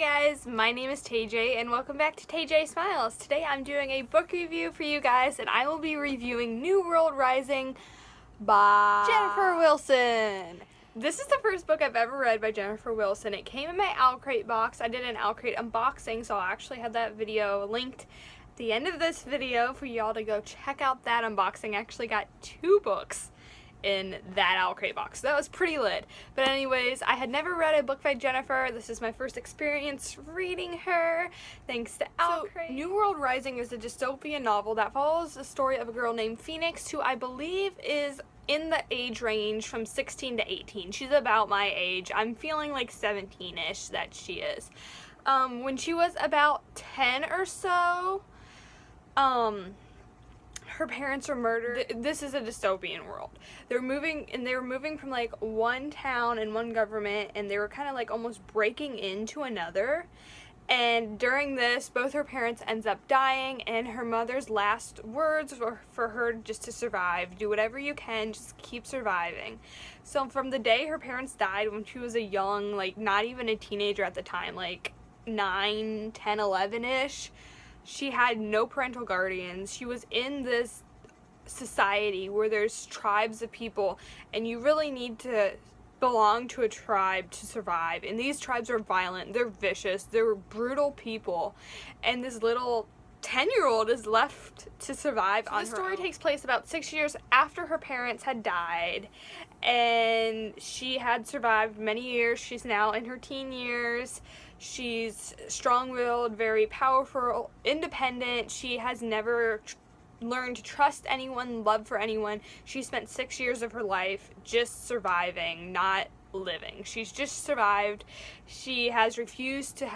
guys, my name is TJ and welcome back to TJ Smiles. Today I'm doing a book review for you guys and I will be reviewing New World Rising by Jennifer Wilson. This is the first book I've ever read by Jennifer Wilson. It came in my Owlcrate box. I did an Owlcrate unboxing, so I'll actually have that video linked at the end of this video for y'all to go check out that unboxing. I actually got 2 books in that Owlcrate box. So that was pretty lit. But anyways, I had never read a book by Jennifer. This is my first experience reading her, thanks to Owlcrate. So, New World Rising is a dystopian novel that follows the story of a girl named Phoenix, who I believe is in the age range from 16 to 18. She's about my age. I'm feeling like 17-ish that she is. When she was about 10 or so, her parents were murdered. This is a dystopian world. They were moving from like one town and one government, and they were kind of like almost breaking into another. And during this, both her parents ends up dying, and her mother's last words were for her just to survive. Do whatever you can, just keep surviving. So from the day her parents died, when she was a young, like not even a teenager at the time, like 9, 10, 11-ish, she had no parental guardians. She was in this society where there's tribes of people and you really need to belong to a tribe to survive. And these tribes are violent, they're vicious, they're brutal people. And this little 10-year-old is left to survive on her own. The story takes place about 6 years after her parents had died, and she had survived many years. She's now in her teen years. She's strong-willed, very powerful, independent. She has never learned to trust anyone, love for anyone. She spent 6 years of her life just surviving, not living. She's just survived. She has refused to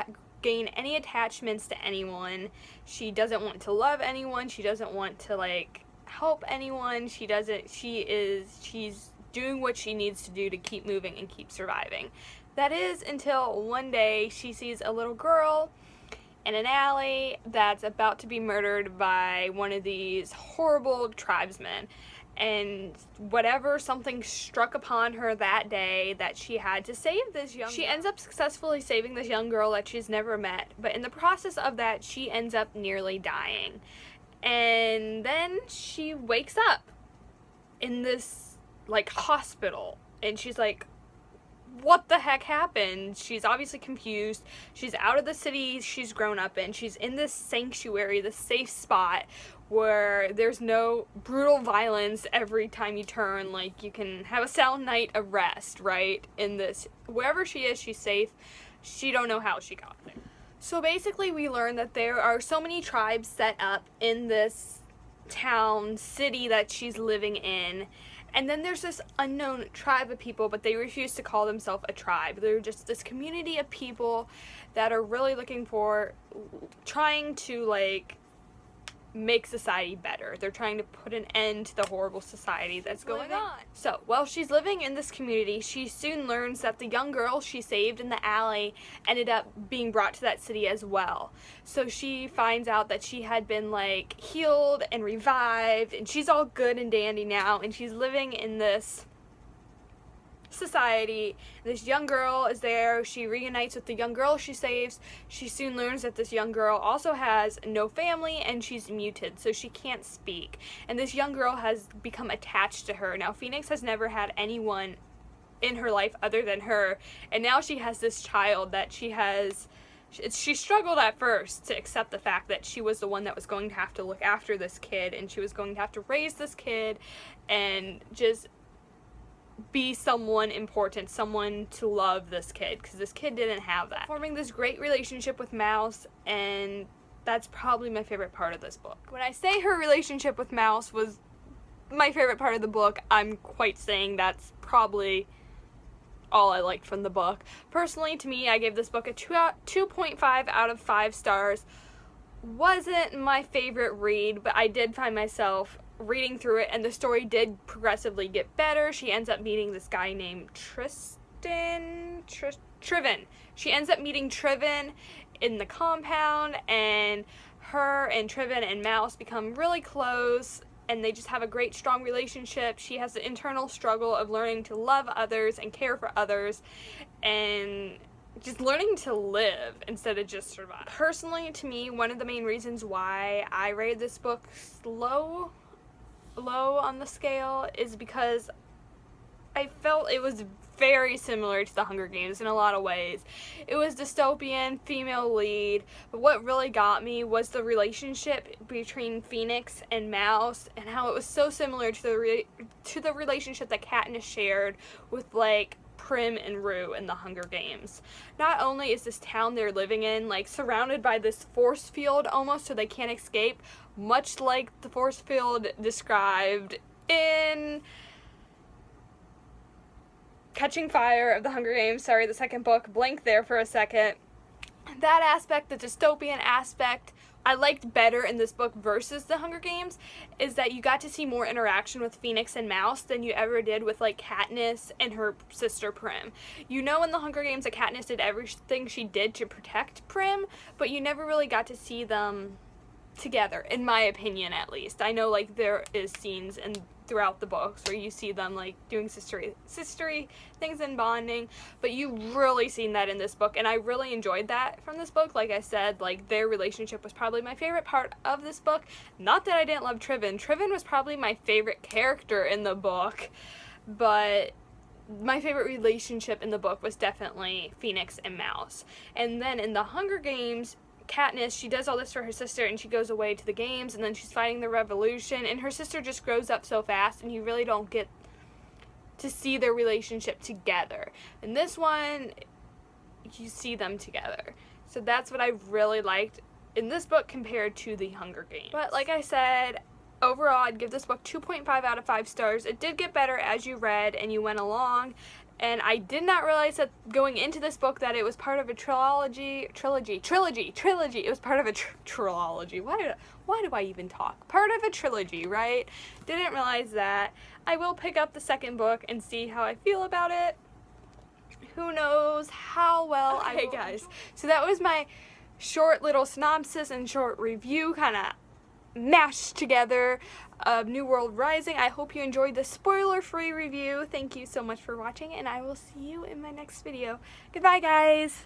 gain any attachments to anyone. She doesn't want to love anyone. She doesn't want to like help anyone. She's doing what she needs to do to keep moving and keep surviving. That is until one day she sees a little girl in an alley that's about to be murdered by one of these horrible tribesmen. And something struck upon her that day that she had to save this young girl. She ends up successfully saving this young girl that she's never met, but in the process of that, she ends up nearly dying. And then she wakes up in this, like, hospital, and she's like, what the heck happened? She's obviously confused. She's out of the city she's grown up in. She's in this sanctuary, this safe spot where there's no brutal violence every time you turn. Like, you can have a sound night of rest, right? In this, wherever she is, she's safe. She don't know how she got there. So basically we learn that there are so many tribes set up in this town, city that she's living in. And then there's this unknown tribe of people, but they refuse to call themselves a tribe. They're just this community of people that are really trying to like make society better. They're trying to put an end to the horrible society that's going on. So, while she's living in this community, she soon learns that the young girl she saved in the alley ended up being brought to that city as well. So she finds out that she had been like healed and revived, and she's all good and dandy now, and she's living in this society. This young girl is there. She reunites with the young girl she saves. She soon learns that this young girl also has no family and she's muted, so she can't speak. And this young girl has become attached to her. Now, Phoenix has never had anyone in her life other than her, and now she has this child that she struggled at first to accept the fact that she was the one that was going to have to look after this kid, and she was going to have to raise this kid and just be someone important, someone to love this kid, because this kid didn't have that. Forming this great relationship with Mouse, and that's probably my favorite part of this book. When I say her relationship with Mouse was my favorite part of the book, I'm quite saying that's probably all I liked from the book. Personally, to me, I gave this book a 2.5 out of 5 stars. Wasn't my favorite read, but I did find myself reading through it, and the story did progressively get better. She ends up meeting this guy named Triven. She ends up meeting Triven in the compound, and her and Triven and Mouse become really close, and they just have a great, strong relationship. She has the internal struggle of learning to love others and care for others, and just learning to live instead of just survive. Personally, to me, one of the main reasons why I rated this book low on the scale is because I felt it was very similar to the Hunger Games in a lot of ways. It was dystopian, female lead, but what really got me was the relationship between Phoenix and Mouse, and how it was so similar to the relationship that Katniss shared with, like, Prim and Rue in the Hunger Games. Not only is this town they're living in, like, surrounded by this force field almost, so they can't escape, much like the force field described in Catching Fire of the Hunger Games, sorry, the second book, blank there for a second. That aspect, the dystopian aspect, I liked better in this book versus the Hunger Games, is that you got to see more interaction with Phoenix and Mouse than you ever did with, like, Katniss and her sister Prim. You know in the Hunger Games that Katniss did everything she did to protect Prim, but you never really got to see them together, in my opinion at least. I know, like, there is scenes throughout the books where you see them, like, doing sistery things and bonding, but you really seen that in this book, and I really enjoyed that from this book. Like I said, like, their relationship was probably my favorite part of this book. Not that I didn't love Trivan. Trivan was probably my favorite character in the book, but my favorite relationship in the book was definitely Phoenix and Mouse. And then in the Hunger Games, Katniss, she does all this for her sister, and she goes away to the games, and then she's fighting the revolution, and her sister just grows up so fast, and you really don't get to see their relationship together. In this one, you see them together. So that's what I really liked in this book compared to the Hunger Games. But like I said, overall, I'd give this book 2.5 out of 5 stars. It did get better as you read and you went along. And I did not realize that going into this book that it was part of a trilogy. It was part of a trilogy. Why do I even talk? Part of a trilogy, right? Didn't realize that. I will pick up the second book and see how I feel about it. Who knows how well I will. Okay, guys. So that was my short little synopsis and short review, kind of mashed together, of New World Rising. I hope you enjoyed this spoiler-free review. Thank you so much for watching, and I will see you in my next video. Goodbye, guys!